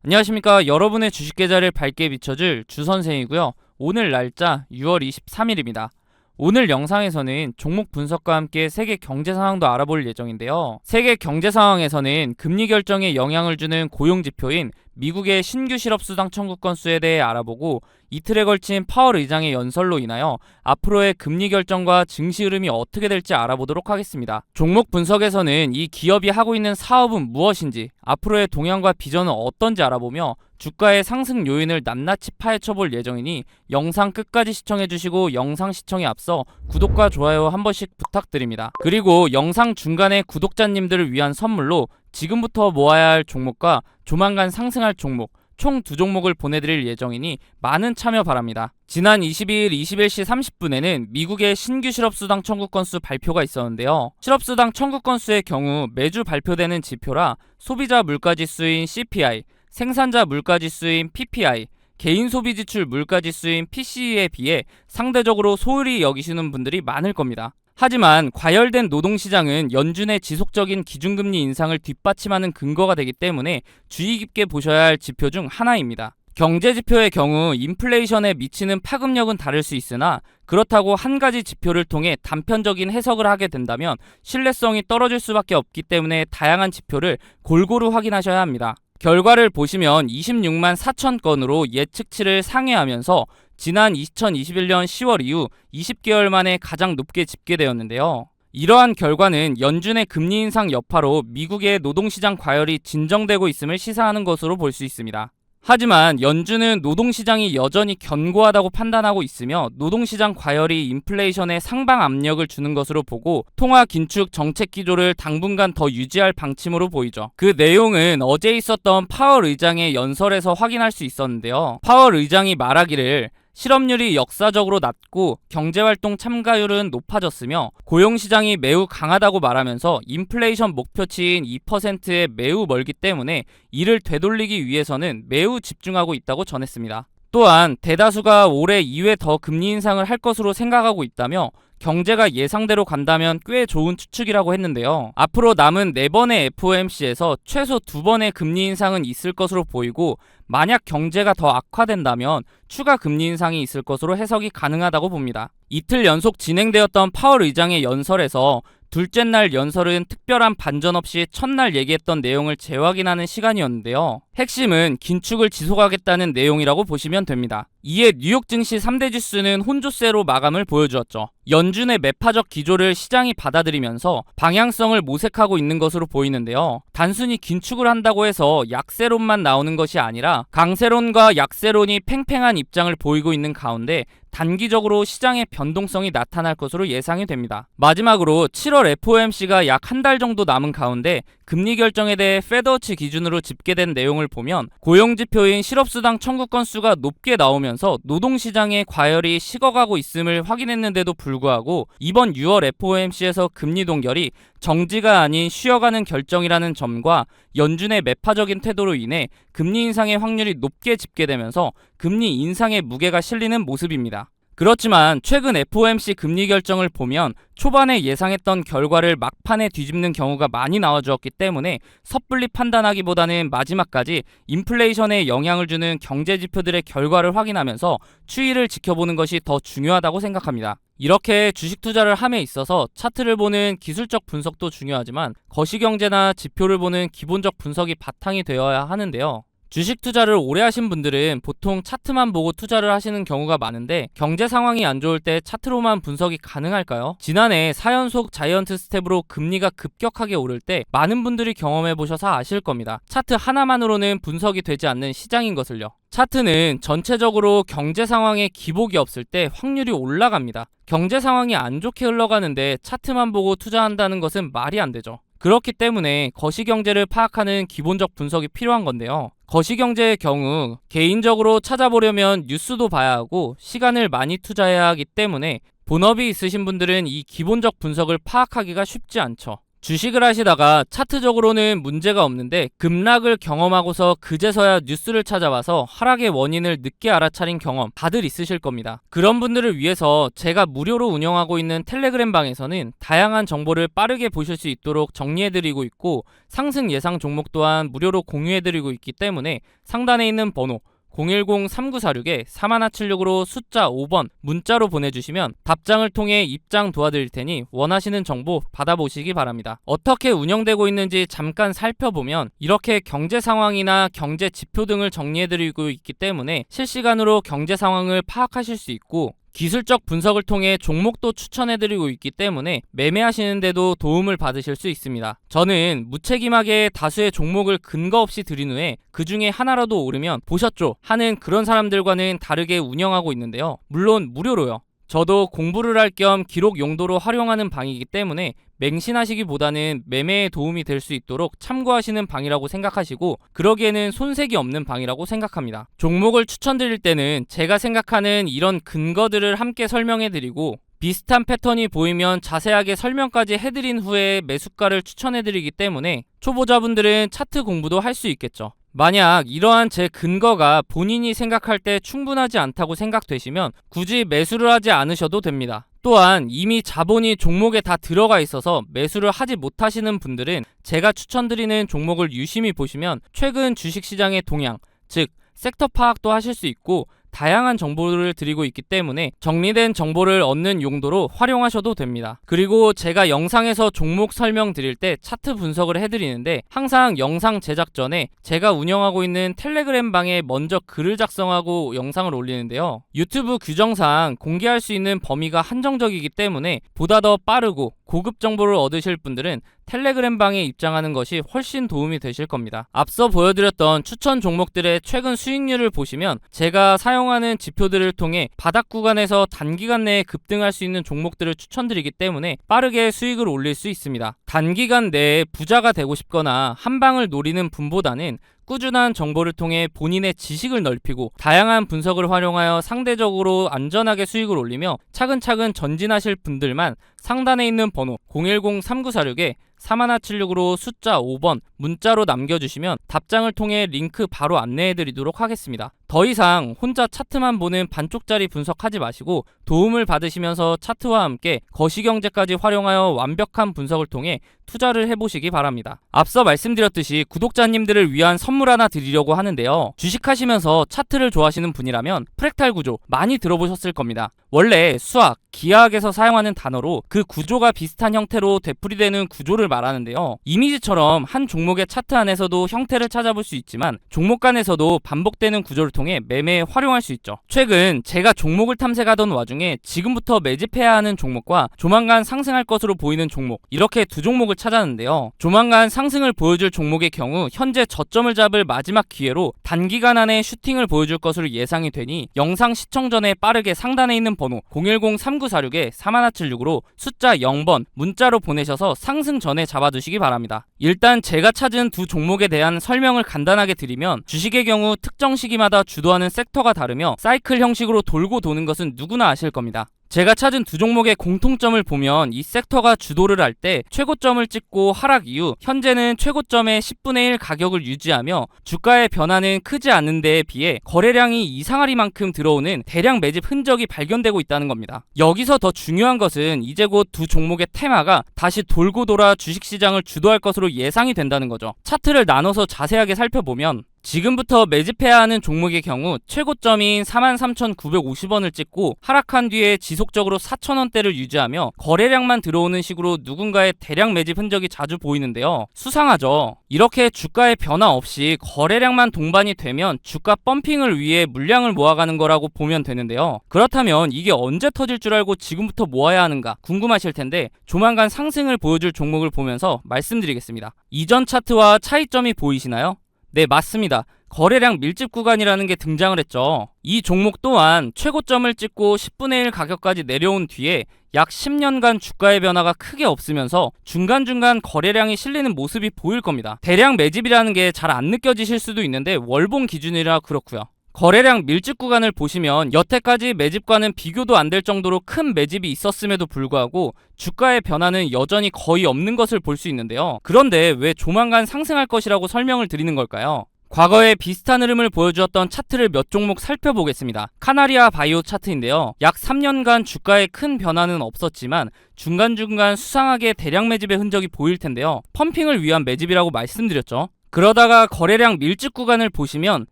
안녕하십니까. 여러분의 주식 계좌를 밝게 비춰줄 주선생이고요. 오늘 날짜 6월 23일입니다. 오늘 영상에서는 종목 분석과 함께 세계 경제 상황도 알아볼 예정인데요. 세계 경제 상황에서는 금리 결정에 영향을 주는 고용 지표인 미국의 신규 실업수당 청구 건수에 대해 알아보고 이틀에 걸친 파월 의장의 연설로 인하여 앞으로의 금리 결정과 증시 흐름이 어떻게 될지 알아보도록 하겠습니다. 종목 분석에서는 이 기업이 하고 있는 사업은 무엇인지, 앞으로의 동향과 비전은 어떤지 알아보며 주가의 상승 요인을 낱낱이 파헤쳐볼 예정이니 영상 끝까지 시청해주시고 영상 시청에 앞서 구독과 좋아요 한 번씩 부탁드립니다. 그리고 영상 중간에 구독자님들을 위한 선물로 지금부터 모아야 할 종목과 조만간 상승할 종목 총 2종목을 보내드릴 예정이니 많은 참여 바랍니다. 지난 22일 21시 30분에는 미국의 신규 실업수당 청구 건수 발표가 있었는데요. 실업수당 청구 건수의 경우 매주 발표되는 지표라 소비자 물가지수인 CPI, 생산자 물가지수인 PPI, 개인소비지출 물가지수인 PCE에 비해 상대적으로 소홀히 여기시는 분들이 많을 겁니다. 하지만 과열된 노동시장은 연준의 지속적인 기준금리 인상을 뒷받침하는 근거가 되기 때문에 주의 깊게 보셔야 할 지표 중 하나입니다. 경제지표의 경우 인플레이션에 미치는 파급력은 다를 수 있으나 그렇다고 한 가지 지표를 통해 단편적인 해석을 하게 된다면 신뢰성이 떨어질 수밖에 없기 때문에 다양한 지표를 골고루 확인하셔야 합니다. 결과를 보시면 26만 4천 건으로 예측치를 상회하면서 지난 2021년 10월 이후 20개월 만에 가장 높게 집계되었는데요. 이러한 결과는 연준의 금리 인상 여파로 미국의 노동시장 과열이 진정되고 있음을 시사하는 것으로 볼 수 있습니다. 하지만 연준은 노동시장이 여전히 견고하다고 판단하고 있으며 노동시장 과열이 인플레이션에 상방 압력을 주는 것으로 보고 통화 긴축 정책 기조를 당분간 더 유지할 방침으로 보이죠. 그 내용은 어제 있었던 파월 의장의 연설에서 확인할 수 있었는데요. 파월 의장이 말하기를 실업률이 역사적으로 낮고 경제활동 참가율은 높아졌으며 고용시장이 매우 강하다고 말하면서 인플레이션 목표치인 2%에 매우 멀기 때문에 이를 되돌리기 위해서는 매우 집중하고 있다고 전했습니다. 또한 대다수가 올해 2회 더 금리 인상을 할 것으로 생각하고 있다며 경제가 예상대로 간다면 꽤 좋은 추측이라고 했는데요. 앞으로 남은 4번의 FOMC에서 최소 2번의 금리 인상은 있을 것으로 보이고 만약 경제가 더 악화된다면 추가 금리 인상이 있을 것으로 해석이 가능하다고 봅니다. 이틀 연속 진행되었던 파월 의장의 연설에서 둘째 날 연설은 특별한 반전 없이 첫날 얘기했던 내용을 재확인하는 시간이었는데요. 핵심은 긴축을 지속하겠다는 내용이라고 보시면 됩니다. 이에 뉴욕 증시 3대 지수는 혼조세로 마감을 보여주었죠. 연준의 매파적 기조를 시장이 받아들이면서 방향성을 모색하고 있는 것으로 보이는데요. 단순히 긴축을 한다고 해서 약세론만 나오는 것이 아니라 강세론과 약세론이 팽팽한 입장을 보이고 있는 가운데 단기적으로 시장의 변동성이 나타날 것으로 예상이 됩니다. 마지막으로 7월 FOMC가 약 한 달 정도 남은 가운데 금리 결정에 대해 페드워치 기준으로 집계된 내용을 보면 고용지표인 실업수당 청구 건수가 높게 나오면서 노동시장의 과열이 식어가고 있음을 확인했는데도 불구하고 이번 6월 FOMC에서 금리 동결이 정지가 아닌 쉬어가는 결정이라는 점과 연준의 매파적인 태도로 인해 금리 인상의 확률이 높게 집계되면서 금리 인상의 무게가 실리는 모습입니다. 그렇지만 최근 FOMC 금리 결정을 보면 초반에 예상했던 결과를 막판에 뒤집는 경우가 많이 나와주었기 때문에 섣불리 판단하기보다는 마지막까지 인플레이션에 영향을 주는 경제지표들의 결과를 확인하면서 추이를 지켜보는 것이 더 중요하다고 생각합니다. 이렇게 주식 투자를 함에 있어서 차트를 보는 기술적 분석도 중요하지만 거시경제나 지표를 보는 기본적 분석이 바탕이 되어야 하는데요. 주식 투자를 오래 하신 분들은 보통 차트만 보고 투자를 하시는 경우가 많은데 경제 상황이 안 좋을 때 차트로만 분석이 가능할까요? 지난해 4연속 자이언트 스텝으로 금리가 급격하게 오를 때 많은 분들이 경험해 보셔서 아실 겁니다. 차트 하나만으로는 분석이 되지 않는 시장인 것을요. 차트는 전체적으로 경제 상황에 기복이 없을 때 확률이 올라갑니다. 경제 상황이 안 좋게 흘러가는데 차트만 보고 투자한다는 것은 말이 안 되죠. 그렇기 때문에 거시경제를 파악하는 기본적 분석이 필요한 건데요. 거시경제의 경우 개인적으로 찾아보려면 뉴스도 봐야 하고 시간을 많이 투자해야 하기 때문에 본업이 있으신 분들은 이 기본적 분석을 파악하기가 쉽지 않죠. 주식을 하시다가 차트적으로는 문제가 없는데 급락을 경험하고서 그제서야 뉴스를 찾아봐서 하락의 원인을 늦게 알아차린 경험 다들 있으실 겁니다. 그런 분들을 위해서 제가 무료로 운영하고 있는 텔레그램 방에서는 다양한 정보를 빠르게 보실 수 있도록 정리해드리고 있고, 상승 예상 종목 또한 무료로 공유해드리고 있기 때문에 상단에 있는 번호 010-3946-4176으로 숫자 5번 문자로 보내주시면 답장을 통해 입장 도와드릴 테니 원하시는 정보 받아보시기 바랍니다. 어떻게 운영되고 있는지 잠깐 살펴보면 이렇게 경제 상황이나 경제 지표 등을 정리해드리고 있기 때문에 실시간으로 경제 상황을 파악하실 수 있고, 기술적 분석을 통해 종목도 추천해드리고 있기 때문에 매매하시는데도 도움을 받으실 수 있습니다. 저는 무책임하게 다수의 종목을 근거 없이 드린 후에 그 중에 하나라도 오르면 보셨죠? 하는 그런 사람들과는 다르게 운영하고 있는데요. 물론 무료로요. 저도 공부를 할 겸 기록 용도로 활용하는 방이기 때문에 맹신하시기보다는 매매에 도움이 될 수 있도록 참고하시는 방이라고 생각하시고, 그러기에는 손색이 없는 방이라고 생각합니다. 종목을 추천드릴 때는 제가 생각하는 이런 근거들을 함께 설명해드리고, 비슷한 패턴이 보이면 자세하게 설명까지 해드린 후에 매수가를 추천해드리기 때문에 초보자분들은 차트 공부도 할 수 있겠죠. 만약 이러한 제 근거가 본인이 생각할 때 충분하지 않다고 생각되시면 굳이 매수를 하지 않으셔도 됩니다. 또한 이미 자본이 종목에 다 들어가 있어서 매수를 하지 못하시는 분들은 제가 추천드리는 종목을 유심히 보시면 최근 주식시장의 동향, 즉 섹터 파악도 하실 수 있고, 다양한 정보를 드리고 있기 때문에 정리된 정보를 얻는 용도로 활용하셔도 됩니다. 그리고 제가 영상에서 종목 설명 드릴 때 차트 분석을 해드리는데, 항상 영상 제작 전에 제가 운영하고 있는 텔레그램 방에 먼저 글을 작성하고 영상을 올리는데요. 유튜브 규정상 공개할 수 있는 범위가 한정적이기 때문에 보다 더 빠르고 고급 정보를 얻으실 분들은 텔레그램 방에 입장하는 것이 훨씬 도움이 되실 겁니다. 앞서 보여드렸던 추천 종목들의 최근 수익률을 보시면 제가 사용하는 지표들을 통해 바닥 구간에서 단기간 내에 급등할 수 있는 종목들을 추천드리기 때문에 빠르게 수익을 올릴 수 있습니다. 단기간 내에 부자가 되고 싶거나 한 방을 노리는 분보다는 꾸준한 정보를 통해 본인의 지식을 넓히고 다양한 분석을 활용하여 상대적으로 안전하게 수익을 올리며 차근차근 전진하실 분들만 상단에 있는 번호 010-3946-4176으로 숫자 5번 문자로 남겨주시면 답장을 통해 링크 바로 안내해드리도록 하겠습니다. 더 이상 혼자 차트만 보는 반쪽짜리 분석하지 마시고 도움을 받으시면서 차트와 함께 거시경제까지 활용하여 완벽한 분석을 통해 투자를 해보시기 바랍니다. 앞서 말씀드렸듯이 구독자님들을 위한 선물 하나 드리려고 하는데요. 주식하시면서 차트를 좋아하시는 분이라면 프랙탈 구조 많이 들어보셨을 겁니다. 원래 수학, 기하학에서 사용하는 단어로 그 구조가 비슷한 형태로 되풀이되는 구조를 말하는데요. 이미지처럼 한 종목의 차트 안에서도 형태를 찾아볼 수 있지만 종목 간에서도 반복되는 구조를 통해 매매에 활용할 수 있죠. 최근 제가 종목을 탐색하던 와중에 지금부터 매집해야 하는 종목과 조만간 상승할 것으로 보이는 종목, 이렇게 두 종목을 찾았는데요. 조만간 상승을 보여줄 종목의 경우 현재 저점을 잡을 마지막 기회로 단기간 안에 슈팅을 보여줄 것으로 예상이 되니 영상 시청 전에 빠르게 상단에 있는 번호 010-3946-4176으로 숫자 0번 문자로 보내셔서 상승 전에 잡아두시기 바랍니다. 일단 제가 찾은 두 종목에 대한 설명을 간단하게 드리면, 주식의 경우 특정 시기마다 주도하는 섹터가 다르며 사이클 형식으로 돌고 도는 것은 누구나 아실 겁니다. 제가 찾은 두 종목의 공통점을 보면 이 섹터가 주도를 할 때 최고점을 찍고 하락 이후 현재는 최고점의 10분의 1 가격을 유지하며 주가의 변화는 크지 않은 데에 비해 거래량이 이상하리만큼 들어오는 대량 매집 흔적이 발견되고 있다는 겁니다. 여기서 더 중요한 것은 이제 곧 두 종목의 테마가 다시 돌고 돌아 주식시장을 주도할 것으로 예상이 된다는 거죠. 차트를 나눠서 자세하게 살펴보면 지금부터 매집해야 하는 종목의 경우 최고점인 43,950원을 찍고 하락한 뒤에 지속적으로 4,000원대를 유지하며 거래량만 들어오는 식으로 누군가의 대량 매집 흔적이 자주 보이는데요. 수상하죠. 이렇게 주가의 변화 없이 거래량만 동반이 되면 주가 펌핑을 위해 물량을 모아가는 거라고 보면 되는데요. 그렇다면 이게 언제 터질 줄 알고 지금부터 모아야 하는가 궁금하실 텐데, 조만간 상승을 보여줄 종목을 보면서 말씀드리겠습니다. 이전 차트와 차이점이 보이시나요? 네, 맞습니다. 거래량 밀집 구간이라는 게 등장을 했죠. 이 종목 또한 최고점을 찍고 10분의 1 가격까지 내려온 뒤에 약 10년간 주가의 변화가 크게 없으면서 중간중간 거래량이 실리는 모습이 보일 겁니다. 대량 매집이라는 게 잘 안 느껴지실 수도 있는데 월봉 기준이라 그렇고요. 거래량 밀집 구간을 보시면 여태까지 매집과는 비교도 안 될 정도로 큰 매집이 있었음에도 불구하고 주가의 변화는 여전히 거의 없는 것을 볼 수 있는데요. 그런데 왜 조만간 상승할 것이라고 설명을 드리는 걸까요? 과거에 비슷한 흐름을 보여주었던 차트를 몇 종목 살펴보겠습니다. 카나리아 바이오 차트인데요. 약 3년간 주가에 큰 변화는 없었지만 중간중간 수상하게 대량 매집의 흔적이 보일 텐데요. 펌핑을 위한 매집이라고 말씀드렸죠. 그러다가 거래량 밀집 구간을 보시면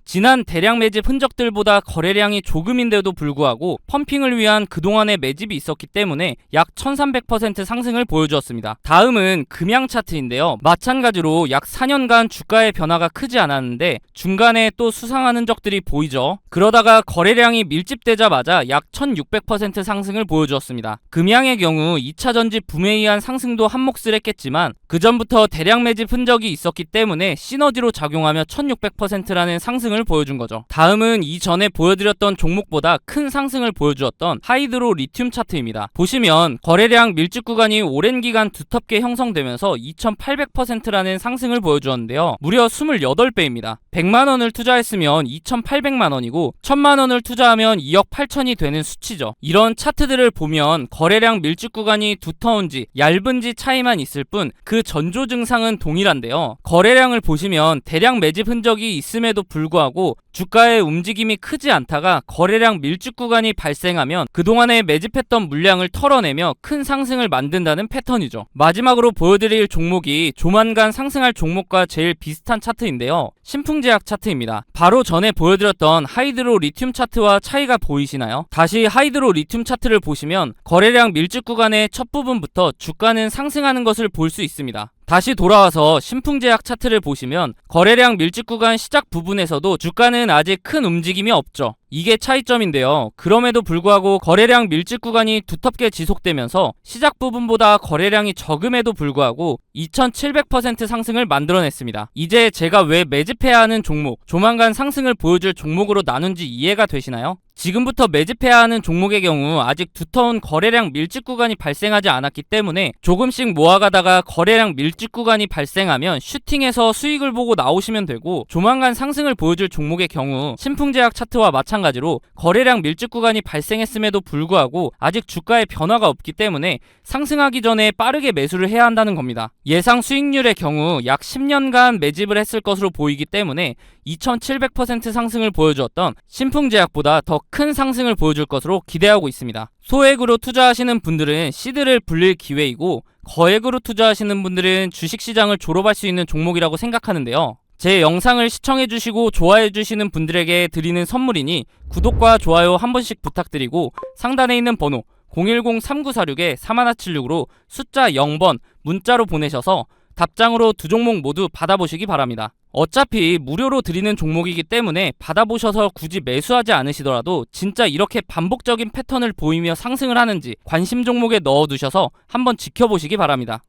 지난 대량 매집 흔적들보다 거래량이 조금인데도 불구하고 펌핑을 위한 그동안의 매집이 있었기 때문에 약 1300% 상승을 보여주었습니다. 다음은 금양 차트인데요. 마찬가지로 약 4년간 주가의 변화가 크지 않았는데 중간에 또 수상한 흔적들이 보이죠. 그러다가 거래량이 밀집되자마자 약 1600% 상승을 보여주었습니다. 금양의 경우 2차 전지 붐에 의한 상승도 한몫을 했겠지만 그 전부터 대량 매집 흔적이 있었기 때문에 시너지로 작용하며 1600%라는 상승을 보여준 거죠. 다음은 이전에 보여드렸던 종목보다 큰 상승을 보여주었던 하이드로 리튬 차트입니다. 보시면 거래량 밀집 구간이 오랜 기간 두텁게 형성되면서 2800%라는 상승을 보여주었는데요. 무려 28배입니다. 100만원을 투자했으면 2800만원이고 1000만원을 투자하면 2억 8천이 되는 수치죠. 이런 차트들을 보면 거래량 밀집 구간이 두터운지 얇은지 차이만 있을 뿐 그 전조 증상은 동일한데요. 거래량을 보시면 대량 매집 흔적이 있음에도 불구하고 주가의 움직임이 크지 않다가 거래량 밀집 구간이 발생하면 그동안에 매집했던 물량을 털어내며 큰 상승을 만든다는 패턴이죠. 마지막으로 보여드릴 종목이 조만간 상승할 종목과 제일 비슷한 차트인데요. 신풍제약 차트입니다. 바로 전에 보여드렸던 하이드로 리튬 차트와 차이가 보이시나요? 다시 하이드로 리튬 차트를 보시면 거래량 밀집 구간의 첫 부분부터 주가는 상승하는 것을 볼 수 있습니다. 다시 돌아와서 신풍제약 차트를 보시면 거래량 밀집 구간 시작 부분에서도 주가는 아직 큰 움직임이 없죠. 이게 차이점인데요. 그럼에도 불구하고 거래량 밀집 구간이 두텁게 지속되면서 시작 부분보다 거래량이 적음에도 불구하고 2700% 상승을 만들어냈습니다. 이제 제가 왜 매집해야 하는 종목, 조만간 상승을 보여줄 종목으로 나눈지 이해가 되시나요? 지금부터 매집해야 하는 종목의 경우 아직 두터운 거래량 밀집 구간이 발생하지 않았기 때문에 조금씩 모아가다가 거래량 밀집 구간이 발생하면 슈팅해서 수익을 보고 나오시면 되고, 조만간 상승을 보여줄 종목의 경우 신풍제약 차트와 마찬가지로 거래량 밀집 구간이 발생했음에도 불구하고 아직 주가의 변화가 없기 때문에 상승하기 전에 빠르게 매수를 해야 한다는 겁니다. 예상 수익률의 경우 약 10년간 매집을 했을 것으로 보이기 때문에 2700% 상승을 보여주었던 신풍제약보다 더 큰 상승을 보여줄 것으로 기대하고 있습니다. 소액으로 투자하시는 분들은 시드를 불릴 기회이고, 거액으로 투자하시는 분들은 주식시장을 졸업할 수 있는 종목이라고 생각하는데요. 제 영상을 시청해주시고 좋아해주시는 분들에게 드리는 선물이니 구독과 좋아요 한 번씩 부탁드리고, 상단에 있는 번호 010-3946-4176으로 숫자 0번 문자로 보내셔서 답장으로 두 종목 모두 받아보시기 바랍니다. 어차피 무료로 드리는 종목이기 때문에 받아보셔서 굳이 매수하지 않으시더라도 진짜 이렇게 반복적인 패턴을 보이며 상승을 하는지 관심 종목에 넣어두셔서 한번 지켜보시기 바랍니다.